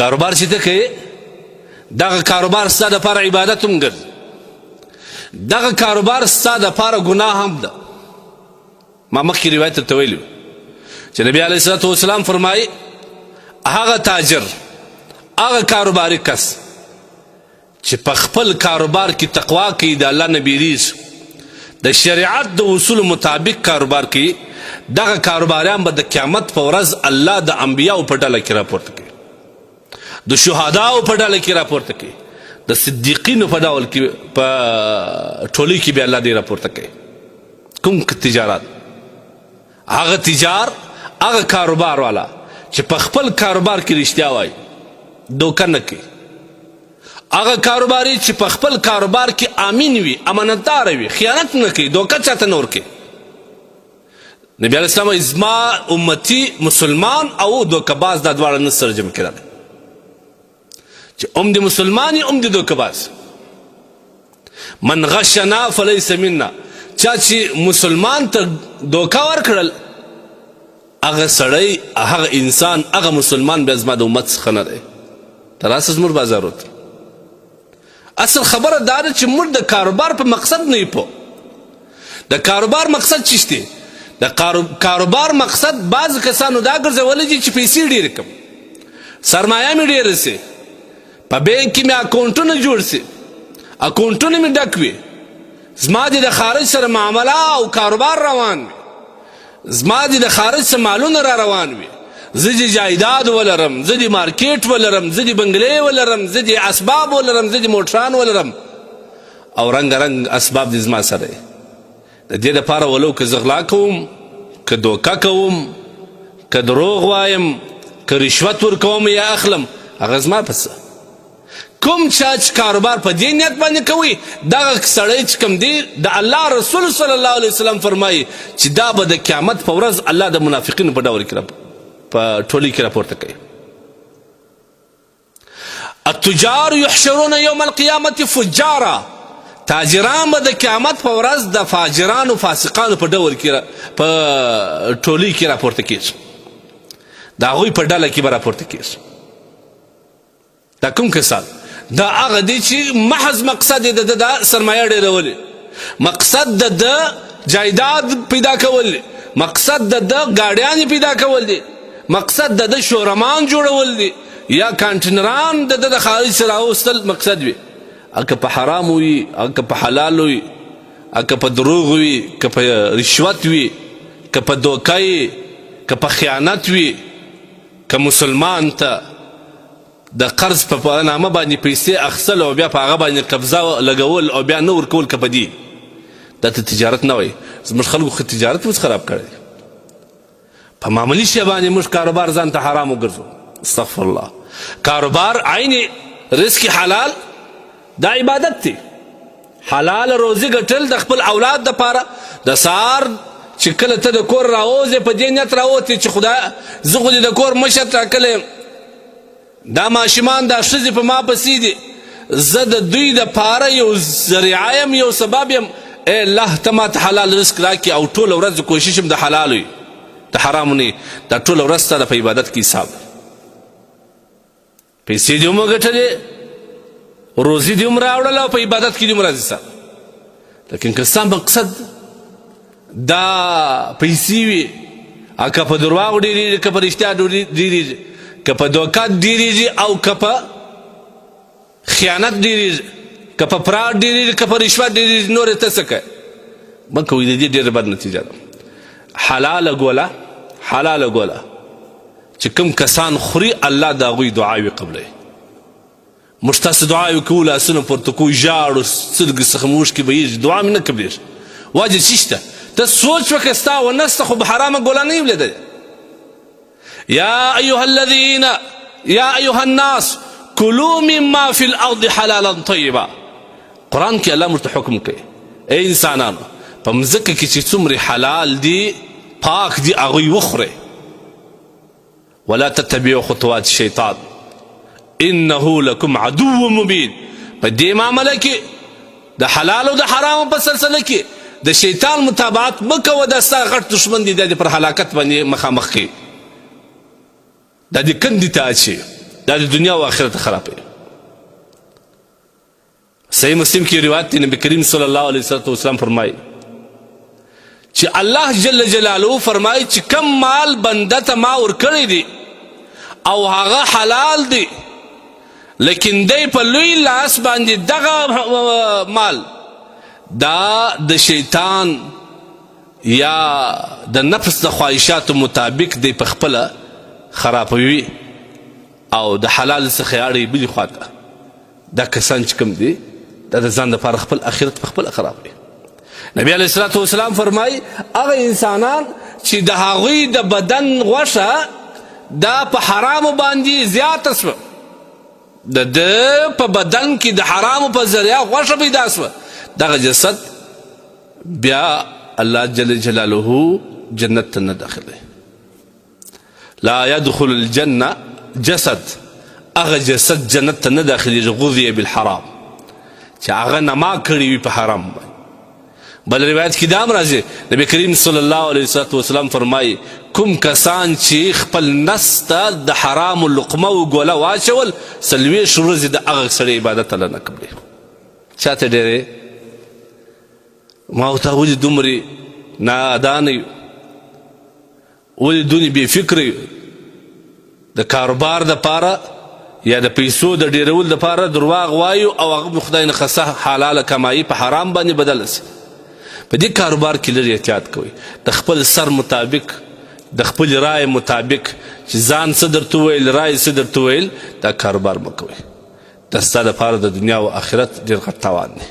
کاروبار چې ته کوې دغه کاروبار ستا دپاره عبادت هم ګرځي دغه کاروبار ستا دپاره ګناه هم ده ما مخکې روایت درته ویلي چې نبي علیه الصلاة والسلام فرمایي هغه تاجر هغه کاروباري کس چې په خپل کاروبار کې تقوا کوي د الله نه بیریږي د شریعت د اصول مطابق کاروبار کوي دغه کاروباریان به د قیامت په ورځ الله د انبیاو په ډله کې راپورته کوي د شهداو په ډله کې راپورته کوي د صدیقینو په ډول کې په ټولۍ کې به الله دې راپورته کوي کوم تجارت هغه تجار هغه کاروبار والا چې په خپل کاروبار کې رښتیا وایي دوکه نه کوي هغه کاروباري چې په خپل کاروبار کې امین وي امانتدار وي خیانت نه کوي دوکه چاته نه ورکوي نبی علیه السلام زما امتی مسلمان او دوکه باز دا دواړه نه سره جمع کېدلی چې ام دې مسلمان یي ام دې دوکه باز من غشنا فلیس منا چا چې مسلمان ته دوکه ورکړل هغه سړی هغه انسان هغه مسلمان بیا زما د امت څخه نه دی ته راسه زموږ بازارو ته اصل خبره دا ده چې موږ د کاروبار په مقصد نه یو پوه د کاروبار مقصد څه دی د کاروبار مقصد بعض کسانو دا ګرځولی دي چې پیسې ډېرې کړم سرمایه مې ډېره سي په بینک کې مې اکاونټونه جوړ سي اکاونټونه مې ډک وي زما دې د خارج سره معامله او کاروبار روان وي زما دې د خارج سره مالونه را روان وي زه دې جایداد ولرم زه دې مارکیټ ولرم زه دې بنګلې ولرم زه دې اسباب ولرم زه دې موټران ولرم او رنګ رنګ اسباب دې زما سره د دې دپاره ولو که زه غلا کوم که دوکه کوم که دروغ وایم که رشوت ورکوم یا اخلم هغه زما پسه کوم چا چې کاروبار په دې نیت باندې کوي دغه سړی چې کوم دی د الله رسول صلی الله علیه وسلم فرمایي چې دا به د قیامت په ورځ الله د منافقینو په ډول کې په ټولۍ کې راپورته کوي التجار یحشرون یوم القیامة فجارا تاجران به د قیامت په ورځ د فاجرانو فاسقانو په ډول کې په ټولۍ کې راپورته کېږي د هغوی په ډله کې به راپورته کېږي دا کوم کسان دا هغه دی چې محض مقصد یې د سرمایه ډېرول مقصد د جایداد پیدا کول مقصد د ګاډیانې پیدا کول دی مقصد د شورمان جوړول دی یا کانټینران د خارج سره راوستل مقصد وي که په حرام وي که په حلال وي که په دروغ وي که په رشوت وي که په دوکه وي که په خیانت وي که مسلمان ته د قرض په نامه باندې پیسې اخیستل او بیا په هغه باندې قبضه لګول او بیا نه ورکول که په دي دا ته تجارت نه وایي زموږ خلکو خو تجارت اوس خراب کړی په معمولي شی باندې موږ کاروبار ځان ته حرام وګرځو استغفر الله کاروبار عین رزق حلال دا عبادت دی حلال روزي ګټل د خپل اولاد دپاره د سهار چې کله ته د کور راوځې په دې نیت راوتې چې خدای زه خو دې د کور مشر ټاکلی یم دا ماشومان دا ښځې په ما پسې دي زه د دوی دپاره یو ذریعه یم یو سبب یم ای الله ته ماته حلال رزق راکړي او ټوله ورځ کوشش یم د حلال وي د حرامو نه دا ټوله ورځ ستا د په عبادت کې حساب پیسې دې هم وګټلې روزي دې هم راوړله او په عبادت کې دې هم راځي ستا لیکن که ستا مقصد دا پیسې وي که په درواغو ډېرېږي که په رښتیا ډېرېږي که په دوکه ډېرېږي او که په خیانت ډېرېږي که په فراډ ډېرېږي که په رشوت ډېرېږي نور یې ته څه کوې مه کوئ د دې ډېره بد نتیجه ده حلاله ګوله چې کوم کسان خوري الله د هغوی دعاوې قبلوي موږ تاسو دعاوې کوو لاسونه پورته کوو ژاړو سترګې څخه مو اوښکې بهیږي دعا مې نه قبلېږي وجه څه شته ته سوچ وکړه ستا ونسته خو به حرامه ګوله نه یې ولیدلې يا أيها الناس كلوا مما في الأرض حلالا طيبا قرآن کې الله موږ ته حکم کوي ای انسانانو په مځکه کې چې څومره حلال دي پاک دي هغوی وخورئ ولا تتبعوا خطوات الشيطان انه لكم عدو مبين په دې معامله کې د حلال او د حرام په سلسله کې د شیطان متابعت مه کوه دا ستا غټ دشمن دی دا دې پر هلاکت باندې مخامخ کوي دا دې کندې ته اچي دا د دنیا او آخرت خرابوي. صحیح مسلم کی روایت دی، نبی کریم صلی الله علیه وسلم فرمایي چې الله جل جلاله فرمایي چې کم مال بنده ته ما ورکړی دی او هغه حلال دی، لیکن دی په لوی لاس باندې دغه مال دا د شیطان یا د نفس د خواهشاتو مطابق دی په خپله خرابوي او د حلال څخه اړوي بلې خواته. دا کسان چې کوم دي دا د ځان دپاره خپل آخرت په خپله خرابوي. نبی علیه الصلاة والسلام فرمایي هغه انسانان چې د هغوی د بدن غوښه دا په حرامو باندې زیاته سوه، د ده په بدن کې د حرامو په ذریعه غوښه پیدا سوه، دغه جسد بیا الله جل جلاله جنت ته نه داخلوي. لا يدخل الجنه جسد، هغه جسد جنت ته نه داخلېږي غذي بالحرام چې هغه نما کړي وي په حرام باندې. بل روایت کې دا هم راځي، نبی کریم صلی الله علیه وسلم فرمایي کوم کسان چې خپل نس ته د حرامو لقمه و ګوله واچول 40 ورځې د هغه سړي عبادت الله نه قبلوي. چاته ډېرې ما ورته ولې دومرې نادانه یو، ولې دونې بې فکره یو، د کاروبار دپاره یا د پیسو د ډېرولو دپاره درواغ وایو او هغه خدای نه خصه حلاله کمایي په حرام باندې بدله سي. په دې کاروبار کې لږ احتیاط کوئ، د خپل سر مطابق د خپل رای مطابق چې ځان څه درته وویل رای څه درته وویل دا کاروبار مه کوئ. دا ستا دپاره د دنیا او آخرت ډېر غټ تاوان دی.